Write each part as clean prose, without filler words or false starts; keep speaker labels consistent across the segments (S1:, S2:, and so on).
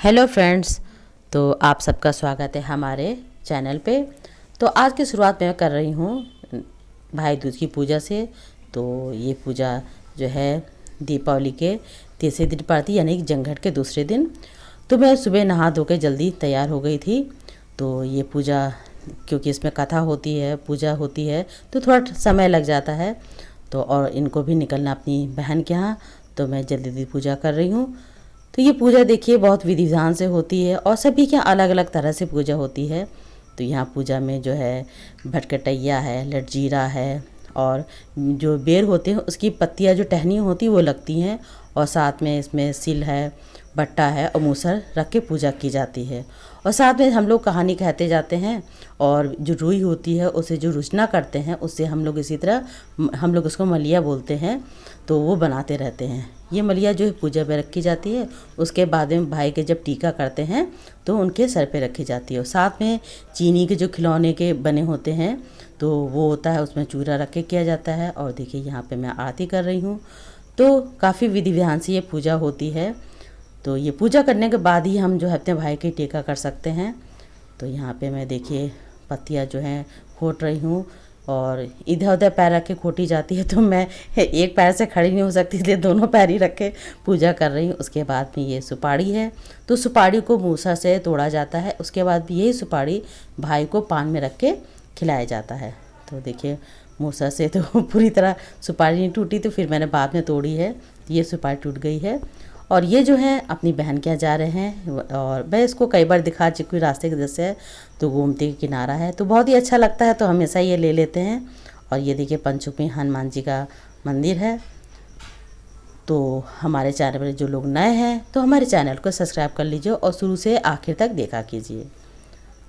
S1: Hello friends. तो आप सबका स्वागत है हमारे चैनल पे। तो आज की शुरुआत मैं कर रही हूँ भाई दूज की पूजा से। तो ये पूजा जो है दीपावली के तीसरे दिन पड़ती है, यानी कि जंघट के दूसरे दिन। तो मैं सुबह नहा धो के जल्दी तैयार हो गई थी। तो ये पूजा, क्योंकि इसमें कथा होती है, पूजा होती है, तो थोड़ा समय लग जाता है। तो और इनको भी निकलना अपनी बहन के यहाँ, तो मैं जल्दी जल्दी पूजा कर रही हूँ। तो ये पूजा देखिए बहुत विधि विधान से होती है और सभी के यहाँ अलग अलग तरह से पूजा होती है। तो यहाँ पूजा में जो है भटकटैया है, लटजीरा है, और जो बेर होते हैं उसकी पत्तियाँ जो टहनी होती वो लगती हैं, और साथ में इसमें सिल है, बट्टा है और मूसर रख के पूजा की जाती है। और साथ में हम लोग कहानी कहते जाते हैं, और जो रुई होती है उसे जो रुचना करते हैं उससे हम लोग इसी तरह हम लोग उसको मलिया बोलते हैं, तो वो बनाते रहते हैं। ये मलिया जो है पूजा में रखी जाती है। उसके बाद में भाई के जब टीका करते हैं तो उनके सर पे रखी जाती है। और साथ में चीनी के जो खिलौने के बने होते हैं तो वो होता है, उसमें चूरा रख के किया जाता है। और देखिए यहाँ पे मैं आरती कर रही हूँ। तो काफ़ी विधि विधान से ये पूजा होती है। तो ये पूजा करने के बाद ही हम जो है अपने भाई के टीका कर सकते हैं। तो यहाँ पे मैं देखिए पत्तियाँ जो हैं खोट रही हूँ, और इधर उधर पैर रख के खोटी जाती है, तो मैं एक पैर से खड़ी नहीं हो सकती, इसलिए दोनों पैर ही रख के पूजा कर रही हूँ। उसके बाद में ये सुपारी है, तो सुपारी को मूसा से तोड़ा जाता है। उसके बाद भी यही सुपारी भाई को पान में रख के खिलाया जाता है। तो देखिए मूसा से तो पूरी तरह सुपारी नहीं टूटी, तो फिर मैंने बाद में तोड़ी है, ये सुपारी टूट गई है। और ये जो है अपनी बहन के यहाँ जा रहे हैं, और मैं इसको कई बार दिखा चुकी हूँ रास्ते के जैसे है, तो गोमती का किनारा है, तो बहुत ही अच्छा लगता है, तो हमेशा ये ले लेते हैं। और ये देखिए पंचमुखी हनुमान जी का मंदिर है। तो हमारे चैनल पर जो लोग नए हैं तो हमारे चैनल को सब्सक्राइब कर लीजिए और शुरू से आखिर तक देखा कीजिए।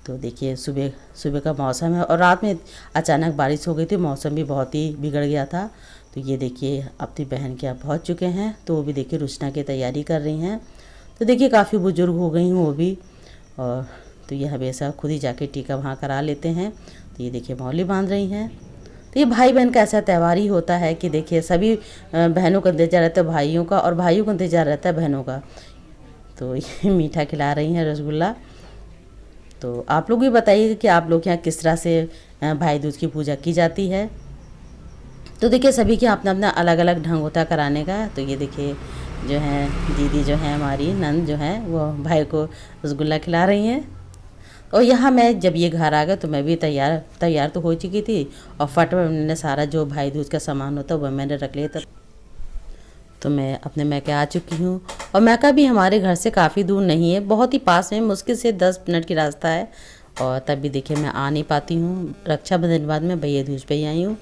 S1: तो देखिए सुबह सुबह का मौसम है, और रात में अचानक बारिश हो गई थी, मौसम भी बहुत ही बिगड़ गया था। तो ये देखिए अपनी बहन के यहाँ पहुँच चुके हैं, तो वो भी देखिए रुचना की तैयारी कर रही हैं। तो देखिए काफ़ी बुजुर्ग हो गई हूँ वो भी, और तो ये हमेशा खुद ही जाके टीका वहाँ करा लेते हैं। तो ये देखिए मौली बांध रही हैं। तो ये भाई बहन का ऐसा त्यौहार ही होता है कि देखिए सभी बहनों का इंतजार रहता है भाइयों का, और भाइयों का इंतजार रहता है बहनों का। तो ये मीठा खिला रही हैं, रसगुल्ला। तो आप लोग भी बताइए कि आप लोग यहाँ किस तरह से भाई दूज की पूजा की जाती है। तो देखिए सभी के अपना अपना अलग अलग ढंग होता है कराने का। तो ये देखिए जो है दीदी जो है हमारी नंद जो है वो भाई को रसगुल्ला खिला रही हैं। और यहाँ मैं जब ये घर आ गया तो मैं भी तैयार तो हो चुकी थी, और फटाफट मैंने सारा जो भाई दूज का सामान होता है वह मैंने रख लिया था। तो मैं अपने मैके आ चुकी हूँ, और मैका भी हमारे घर से काफ़ी दूर नहीं है, बहुत ही पास में, मुश्किल से 10 मिनट की रास्ता है। और तब भी देखिए मैं आ नहीं पाती हूँ। रक्षाबंधन के बाद मैं भैया दूज पे ही आई हूँ।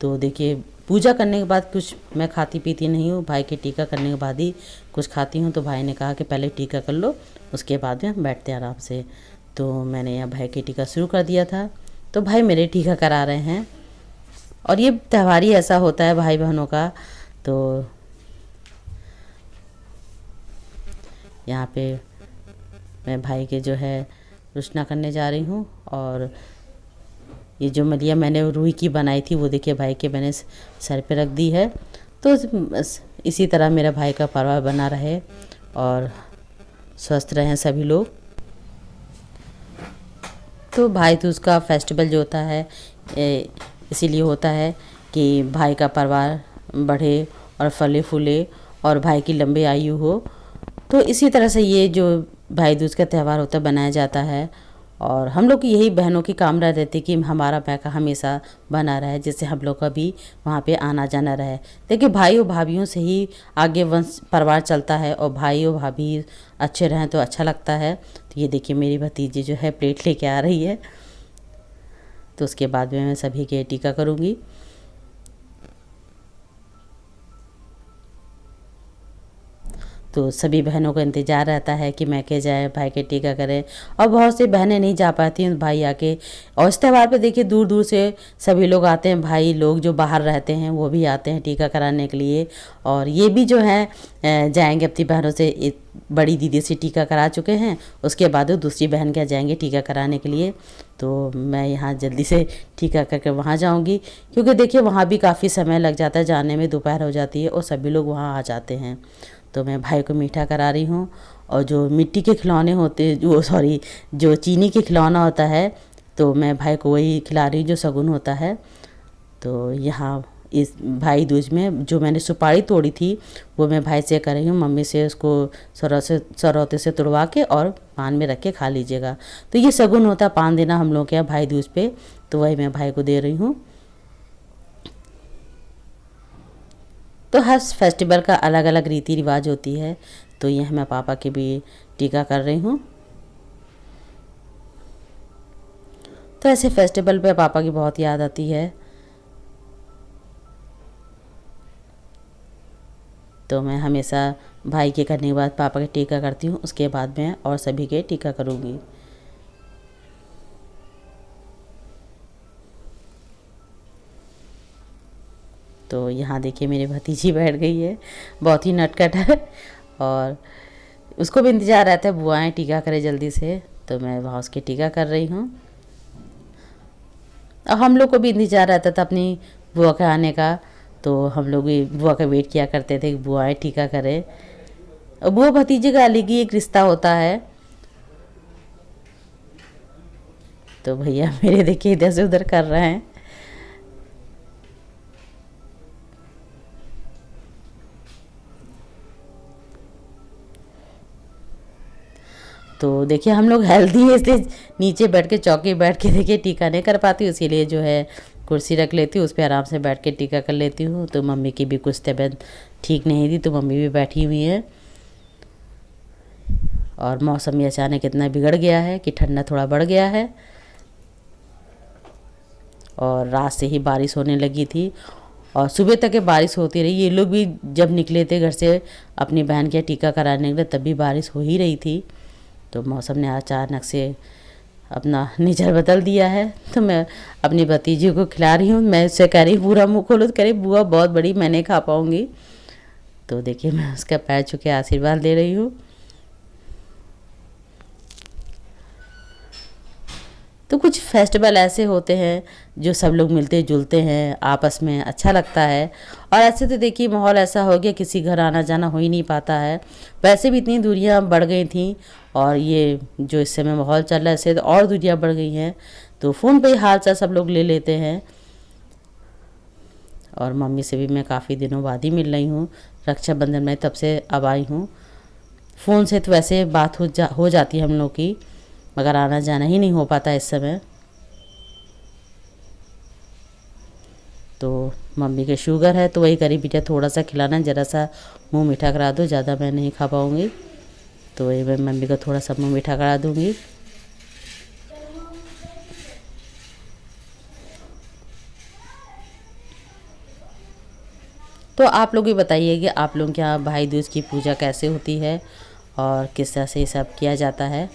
S1: तो देखिए पूजा करने के बाद कुछ मैं खाती पीती नहीं हूँ, भाई के टीका करने के बाद ही कुछ खाती हूँ। तो भाई ने कहा कि पहले टीका कर लो, उसके बाद में बैठते हैं आराम से। तो मैंने यहाँ भाई के टीका शुरू कर दिया था। तो भाई मेरे टीका करा रहे हैं, और ये त्यौहार ही ऐसा होता है भाई बहनों का। तो यहाँ पे मैं भाई के जो है रुचना करने जा रही हूँ। और ये जो मलिया मैंने रुई की बनाई थी वो देखिए भाई के मैंने सर पे रख दी है। तो इसी तरह मेरा भाई का परिवार बना रहे और स्वस्थ रहें सभी लोग। तो भाई दूज का फेस्टिवल जो होता है इसीलिए होता है कि भाई का परिवार बढ़े और फले फूले और भाई की लंबी आयु हो। तो इसी तरह से ये जो भाई दूज का त्यौहार होता है बनाया जाता है। और हम लोग की यही बहनों की कामना रहती है कि हमारा मैका हमेशा बना रहे, जिससे हम लोग का भी वहाँ पे आना जाना रहे। देखिए भाई और भाभीयों से ही आगे वंश परिवार चलता है, और भाई और भाभी अच्छे रहें तो अच्छा लगता है। तो ये देखिए मेरी भतीजी जो है प्लेट लेके आ रही है। तो उसके बाद में मैं सभी के टीका करूँगी। तो सभी बहनों का इंतज़ार रहता है कि मैके जाए, भाई के टीका करें। और बहुत सी बहनें नहीं जा पाती हैं भाई आके। और इस त्यौहार पे देखिए दूर दूर से सभी लोग आते हैं, भाई लोग जो बाहर रहते हैं वो भी आते हैं टीका कराने के लिए। और ये भी जो है जाएंगे अपनी बहनों से, बड़ी दीदी से टीका करा चुके हैं, उसके बाद वो दूसरी बहन के जाएंगे टीका कराने के लिए। तो मैं यहाँ जल्दी से टीका करके वहाँ जाऊँगी, क्योंकि देखिए वहाँ भी काफ़ी समय लग जाता है, जाने में दोपहर हो जाती है और सभी लोग वहाँ आ जाते हैं। तो मैं भाई को मीठा करा रही हूँ। और जो मिट्टी के खिलौने होते, जो सॉरी जो चीनी के खिलौना होता है, तो मैं भाई को वही खिला रही हूँ जो शगुन होता है। तो यहाँ इस भाई दूज में जो मैंने सुपारी तोड़ी थी वो मैं भाई से कर रही हूँ, मम्मी से उसको सरौते से तोड़वा के और पान में रख के खा लीजिएगा। तो ये शगुन होता है पान देना हम लोग के यहाँ भाई दूज पे, तो वही मैं भाई को दे रही हूँ। तो हर फेस्टिवल का अलग अलग रीति रिवाज होती है, तो यह मैं पापा की भी टीका कर रही हूँ। तो ऐसे फेस्टिवल पे पापा की बहुत याद आती है, तो मैं हमेशा भाई के करने के बाद पापा के टीका करती हूँ, उसके बाद मैं और सभी के टीका करूँगी। तो यहाँ देखिए मेरी भतीजी बैठ गई है, बहुत ही नटखट है और उसको भी इंतज़ार रहता है बुआएं टीका करे जल्दी से, तो मैं वहाँ उसके टीका कर रही हूँ। और हम लोग को भी इंतज़ार रहता था अपनी बुआ के आने का, तो हम लोग भी बुआ का वेट किया करते थे कि बुआएं टीका करें। और बुआ भतीजे का अलग ही एक रिश्ता होता है। तो भैया मेरे देखिए इधर से उधर कर रहे हैं। तो देखिए हम लोग हेल्दी है, इसलिए नीचे बैठ के चौकी बैठ के देखिए टीका नहीं कर पाती, इसीलिए जो है कुर्सी रख लेती हूँ, उस पर आराम से बैठ के टीका कर लेती हूँ। तो मम्मी की भी कुछ तबीयत ठीक नहीं थी, तो मम्मी भी बैठी हुई है। और मौसम भी अचानक इतना बिगड़ गया है कि ठंडा थोड़ा बढ़ गया है, और रात से ही बारिश होने लगी थी और सुबह तक के बारिश होती रही। ये लोग भी जब निकले थे घर से अपनी बहन के टीका कराने के लिए, तब भी बारिश हो ही रही थी। तो मौसम ने अचानक से अपना नेचर बदल दिया है। तो मैं अपनी भतीजी को खिला रही हूँ, मैं उससे कह रही पूरा मुँह खोलो, तो कह रही बुआ बहुत बड़ी मैं नहीं खा पाऊँगी। तो देखिए मैं उसका पैर छू के आशीर्वाद ले रही हूँ। तो कुछ फेस्टिवल ऐसे होते हैं जो सब लोग मिलते जुलते हैं आपस में, अच्छा लगता है। और ऐसे तो देखिए माहौल ऐसा हो गया किसी घर आना जाना हो ही नहीं पाता है, वैसे भी इतनी दूरियां बढ़ गई थी, और ये जो इस समय माहौल चल रहा है इससे तो और दूरियां बढ़ गई हैं। तो फ़ोन पे ही हाल चाल सब लोग ले लेते हैं। और मम्मी से भी मैं काफ़ी दिनों बाद ही मिल रही हूँ, रक्षाबंधन में तब से अब आई हूँ। फ़ोन से तो वैसे बात हो जाती है हम लोग की, मगर आना जाना ही नहीं हो पाता इस समय। तो मम्मी के शुगर है, तो वही करी बेटा थोड़ा सा खिलाना, ज़रा सा मुंह मीठा करा दो, ज़्यादा मैं नहीं खा पाऊँगी। तो वही मैं मम्मी को थोड़ा सा मुंह मीठा करा दूँगी। तो आप लोग भी बताइए कि आप लोग के यहाँ भाई दूज की पूजा कैसे होती है और किस तरह से ये सब किया जाता है।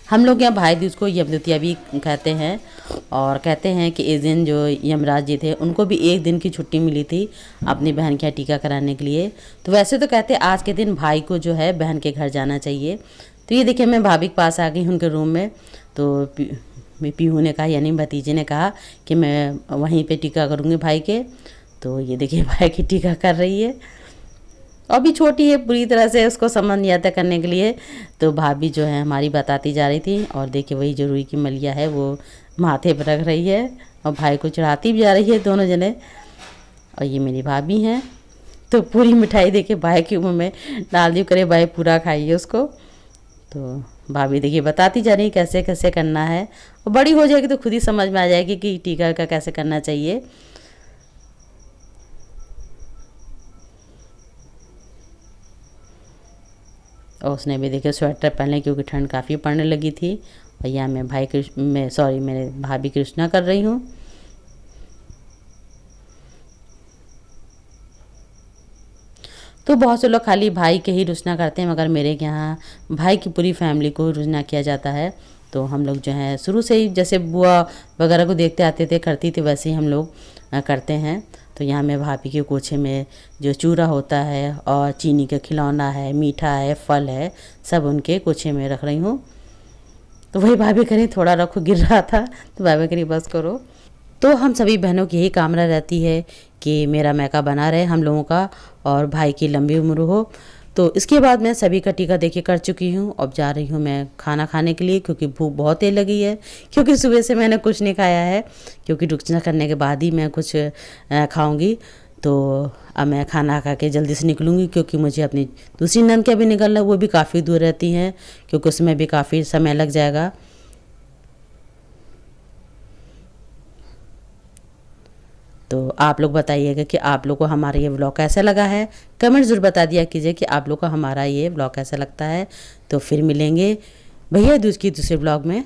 S1: हम लोग यहाँ भाई दूज को यमद्वितीया भी कहते हैं, और कहते हैं कि इस दिन जो यमराज जी थे उनको भी एक दिन की छुट्टी मिली थी अपनी बहन के यहाँ टीका कराने के लिए। तो वैसे तो कहते हैं आज के दिन भाई को जो है बहन के घर जाना चाहिए। तो ये देखिए मैं भाभी के पास आ गई उनके रूम में, तो पीहू ने कहा यानी भतीजे ने कहा कि मैं वहीं पे टीका करूँगी भाई के। तो ये देखिए भाई की टीका कर रही है, अभी छोटी है पूरी तरह से उसको समझ नहीं आता करने के लिए। तो भाभी जो है हमारी बताती जा रही थी, और देखिए वही जो रुई की मलिया है वो माथे पर रख रही है और भाई को चढ़ाती भी जा रही है दोनों जने। और ये मेरी भाभी हैं, तो पूरी मिठाई देखिए भाई के मुँह में डाल दी, करे भाई पूरा खाइए उसको। तो भाभी देखिए बताती जा रही है कैसे कैसे करना है, और बड़ी हो जाएगी तो खुद ही समझ में आ जाएगी कि टीका का कैसे करना चाहिए। और उसने भी देखिए स्वेटर पहने क्योंकि ठंड काफ़ी पड़ने लगी थी। और यहाँ मैं मेरे भाभी कृष्णा कर रही हूँ। तो बहुत से लोग खाली भाई के ही रुचना करते हैं, मगर मेरे यहाँ भाई की पूरी फैमिली को रुचना किया जाता है। तो हम लोग जो है शुरू से ही जैसे बुआ वगैरह को देखते आते थे करती थी, वैसे ही हम लोग करते हैं। तो यहाँ मैं भाभी के कोछे में जो चूरा होता है और चीनी का खिलौना है, मीठा है, फल है, सब उनके कोछे में रख रही हूँ। तो वही भाभी करी थोड़ा रखो, गिर रहा था, तो भाभी करी बस करो। तो हम सभी बहनों की यही कामना रहती है कि मेरा मैका बना रहे हम लोगों का और भाई की लंबी उम्र हो। तो इसके बाद मैं सभी का टीका देखिए कर चुकी हूँ। अब जा रही हूँ मैं खाना खाने के लिए, क्योंकि भूख बहुत तेज लगी है, क्योंकि सुबह से मैंने कुछ नहीं खाया है, क्योंकि रुचना करने के बाद ही मैं कुछ खाऊंगी। तो अब मैं खाना खा के जल्दी से निकलूँगी, क्योंकि मुझे अपनी दूसरी नंद के भी निकलना, वो भी काफ़ी दूर रहती हैं, क्योंकि उसमें भी काफ़ी समय लग जाएगा। तो आप लोग बताइएगा कि आप लोग को हमारा ये व्लॉग कैसा लगा है। कमेंट ज़रूर बता दिया कीजिए कि आप लोग को हमारा ये व्लॉग कैसा लगता है। तो फिर मिलेंगे भैया दूज की दूसरे व्लॉग में।